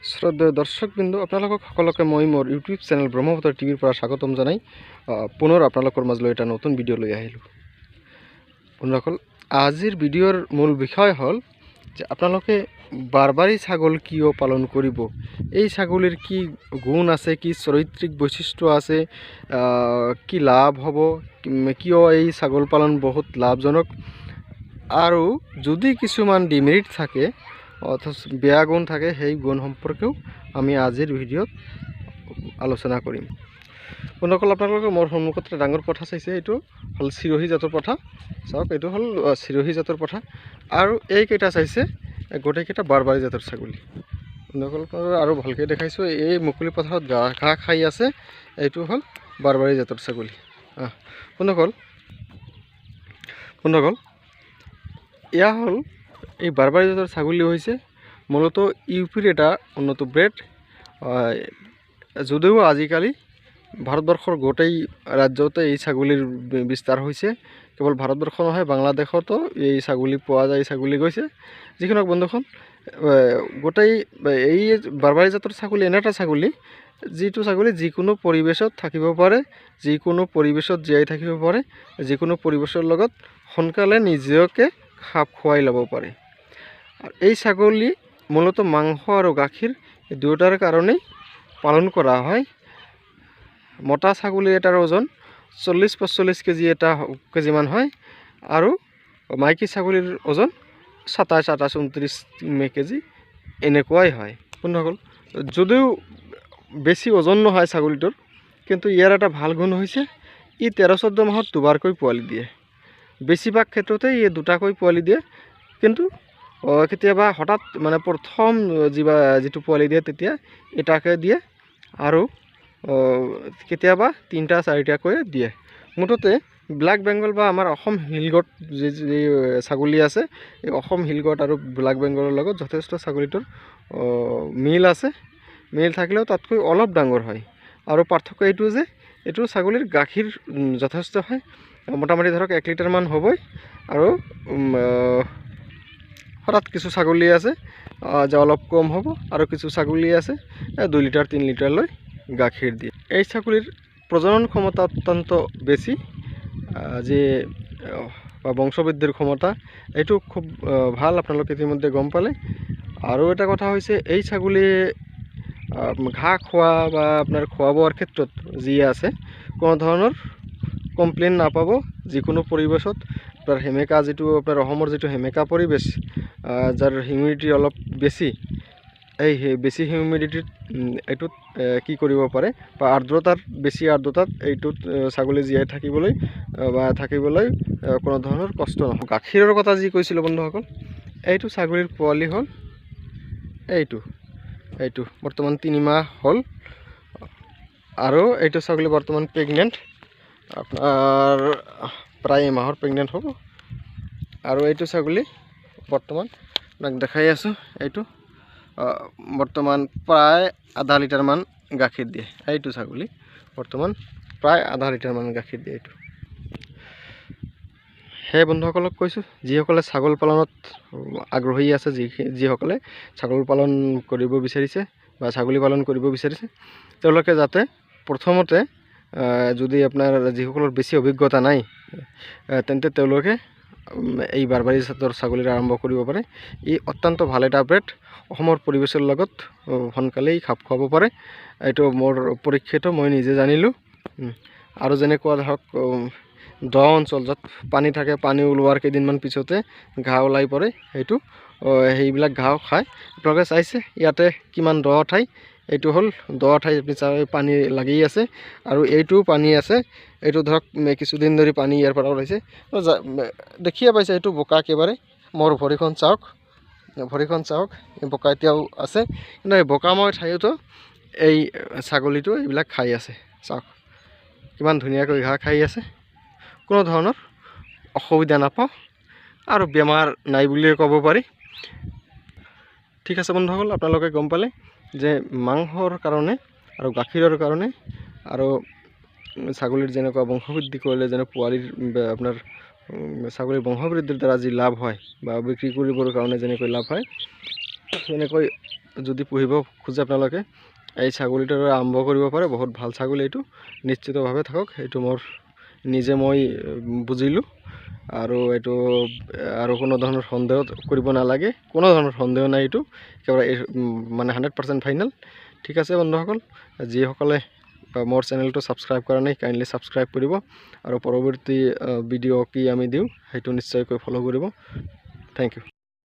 শ্ৰদ্ধেয় দৰ্শকবৃন্দ, আপোনালোকক সকলোকে মই মোৰ ইউটিউব চেনেল ব্ৰহ্মপুত্ৰ টিভিৰ পৰা স্বাগতম জনাই পুনৰ আপোনালোকৰ মাজলৈ এটা নতুন ভিডিঅ' লৈ আহিলোঁ। বন্ধুসকল, আজিৰ ভিডিঅ'ৰ মূল বিষয় হ'ল যে আপোনালোকে বাৰবাৰী ছাগল কিয় পালন কৰিব, এই ছাগলীৰ কি গুণ আছে, কি চৰিত্ৰিক বৈশিষ্ট্য আছে, কি লাভ হ'ব, কিয় এই ছাগল পালন বহুত লাভজনক, আৰু যদি কিছুমান ডিমেৰিট থাকে অথচ বেয়া গুণ থাকে, সেই গুণ সম্পৰ্কেও আমি আজিৰ ভিডিঅ'ত আলোচনা কৰিম। বন্ধুসকল, আপোনালোকে মোৰ সন্মুখত এটা ডাঙৰ পঠা চাইছে, এইটো হ'ল চিৰহী জাতৰ পঠা। চাওক, এইটো হ'ল চিৰহী জাতৰ পঠা, আৰু এইকেইটা চাইছে গোটেইকেইটা বাৰবাৰী জাতৰ ছাগলী। বন্ধুসকল, আৰু ভালকৈ দেখাইছোঁ, এই মুকলি পথাৰত ঘাঁহ খাই আছে, এইটো হ'ল বাৰবাৰী জাতৰ ছাগলী। বন্ধুসকল, এয়া হ'ল এই বাৰবাৰী জাতৰ ছাগলী হৈছে মূলত ইউপিৰ এটা উন্নত ব্ৰেড। যদিও আজিকালি ভাৰতবৰ্ষৰ গোটেই ৰাজ্যতে এই ছাগলীৰ বিস্তাৰ হৈছে, কেৱল ভাৰতবৰ্ষ নহয়, বাংলাদেশতো এই ছাগলী পোৱা যায়, ছাগলী গৈছে। যিকি নহওক বন্ধুখন, গোটেই এই বাৰবাৰী জাতৰ ছাগলী এনে এটা ছাগলী, যিটো ছাগলী যিকোনো পৰিৱেশত থাকিব পাৰে, যিকোনো পৰিৱেশত জীয়াই থাকিব পাৰে, যিকোনো পৰিৱেশৰ লগত সোনকালে নিজকে খাপ খুৱাই ল'ব পাৰে। এই ছাগলী মূলত মাংস আৰু গাখীৰ দুয়োটাৰ কাৰণেই পালন কৰা হয়। মতা ছাগলীৰ এটাৰ ওজন 40-45 কেজিমান হয়, আৰু মাইকী ছাগলীৰ ওজন 27-29 কেজি এনেকুৱাই হয়। বন্ধুসকল, যদিও বেছি ওজন নহয় ছাগলীটোৰ, কিন্তু ইয়াৰ এটা ভাল গুণ হৈছে ই 13-14 মাহত দুবাৰকৈ পোৱালি দিয়ে। বেছিভাগ ক্ষেত্ৰতে ই দুটাকৈ পোৱালি দিয়ে, কিন্তু কেতিয়াবা হঠাৎ মানে প্ৰথম যিটো পোৱালি দিয়ে তেতিয়া এটাকৈ দিয়ে, আৰু কেতিয়াবা 3-4টাকৈ দিয়ে। মুঠতে ব্লেক বেংগল বা আমাৰ অসম হিলগট যি ছাগলী আছে, এই অসম হিলগট আৰু ব্লেক বেংগলৰ লগত যথেষ্ট ছাগলীটোৰ মিল আছে। মিল থাকিলেও তাতকৈ অলপ ডাঙৰ হয়, আৰু পাৰ্থক্য এইটো যে এইটো ছাগলীৰ গাখীৰ যথেষ্ট হয়, মোটামুটি ধৰক 1 লিটাৰমান হ'বই। আৰু হঠাৎ কিছু ছাগলী আছে যে অলপ কম হ'ব, আৰু কিছু ছাগলী আছে 2 লিটাৰ 3 লিটাৰলৈ গাখীৰ দিয়ে। এই ছাগলীৰ প্ৰজনন ক্ষমতা অত্যন্ত বেছি, যে বংশবৃদ্ধিৰ ক্ষমতা এইটো খুব ভাল, আপোনালোকে ইতিমধ্যে গম পালে। আৰু এটা কথা হৈছে, এই ছাগলী ঘাঁহ খোৱা বা আপোনাৰ খোৱা বোৱাৰ ক্ষেত্ৰত যি আছে, কোনো ধৰণৰ কমপ্লেইন নাপাব। যিকোনো পৰিৱেশত আপোনাৰ সেমেকা, যিটো আপোনাৰ অসমৰ যিটো সেমেকা পৰিৱেশ, যাৰ হিউমিডিটি অলপ বেছি, এই বেছি হিউমিডিটিত এইটোত কি কৰিব পাৰে, বা বেছি আৰ্দ্ৰতাত এইটোত ছাগলী জীয়াই থাকিবলৈ কোনো ধৰণৰ কষ্ট নহয়। গাখীৰৰ কথা যি কৈছিলোঁ বন্ধুসকল, এইটো ছাগলীৰ পোৱালি হ'ল এইটো বৰ্তমান 3 মাহ হ'ল, আৰু এইটো ছাগলী বৰ্তমান প্ৰেগনেণ্ট, আপোনাৰ প্ৰায় এমাহৰ প্ৰেগনেণ্ট হ'ব। আৰু এইটো ছাগলী বৰ্তমান আপোনাক দেখাই আছোঁ, এইটো বৰ্তমান প্ৰায় আধা লিটাৰমান গাখীৰ দিয়ে। এইটো ছাগলী বৰ্তমান প্ৰায় আধা লিটাৰমান গাখীৰ দিয়ে। এইটো সেই বন্ধুসকলক কৈছোঁ, যিসকলে ছাগল পালনত আগ্ৰহী আছে, যিসকলে ছাগল পালন কৰিব বিচাৰিছে বা ছাগলী পালন কৰিব বিচাৰিছে, তেওঁলোকে যাতে প্ৰথমতে, যদি আপোনাৰ যিসকলৰ বেছি অভিজ্ঞতা নাই, তেন্তে তেওঁলোকে এই বাৰবাৰী জাতৰ ছাগলীৰ আৰম্ভ কৰিব পাৰে। ই অত্যন্ত ভাল এটা ব্ৰেড, অসমৰ পৰিৱেশৰ লগত সোনকালেই খাপ খুৱাব পাৰে। এইটো মোৰ পৰীক্ষিত, মই নিজে জানিলোঁ। আৰু যেনেকুৱা ধৰক দ অঞ্চল য'ত পানী থাকে, পানী ওলোৱাৰ কেইদিনমান পিছতে ঘাঁহ ওলাই পৰে, সেইবিলাক ঘাঁহ খায়। আপোনালোকে চাইছে ইয়াতে কিমান দ ঠাই, এইটো হ'ল দ ঠাই, পানী লাগি আছে, আৰু এইটোও পানী আছে। এইটো ধৰক কিছুদিন ধৰি পানী ইয়াৰ পৰা ওলাইছে, দেখিয়ে পাইছে, এইটো বোকা একেবাৰে। মোৰ ভৰিখন চাওক, বোকা এতিয়াও আছে, কিন্তু এই বোকাময় ঠাইতো এই ছাগলীটো এইবিলাক খাই আছে। চাওক কিমান ধুনীয়াকৈ ঘাঁহ খাই আছে, কোনো ধৰণৰ অসুবিধা নাপাওঁ, আৰু বেমাৰ নাই বুলিয়ে ক'ব পাৰি। ঠিক আছে বন্ধুসকল, আপোনালোকে গম পালে যে মাংসৰ কাৰণে আৰু গাখীৰৰ কাৰণে, আৰু ছাগলীৰ যেনেকুৱা বংশবৃদ্ধি কৰিলে যেনে পোৱালিৰ আপোনাৰ ছাগলীৰ বংশবৃদ্ধিৰ দ্বাৰা যি লাভ হয়, বা বিক্ৰী কৰিবৰ কাৰণে যেনেকৈ লাভ হয়, তেনেকৈ যদি পুহিব খোজে আপোনালোকে এই ছাগলীটোৰ আৰম্ভ কৰিব পাৰে। বহুত ভাল ছাগলী এইটো, নিশ্চিতভাৱে থাকক। এইটো মই বুজিলোঁ আৰু এইটো আৰু কোনো ধৰণৰ সন্দেহ কৰিব নালাগে, কোনো ধৰণৰ সন্দেহ নাই। এইটো একেবাৰে মানে 100% ফাইনেল। ঠিক আছে বন্ধুসকল, যিসকলে মোৰ চেনেলটো ছাবস্ক্ৰাইব কৰা নাই কাইণ্ডলি ছাবস্ক্ৰাইব কৰিব আৰু পৰৱৰ্তী ভিডিঅ' কি আমি দিওঁ সেইটো নিশ্চয়কৈ ফ'ল' কৰিব। Thank U.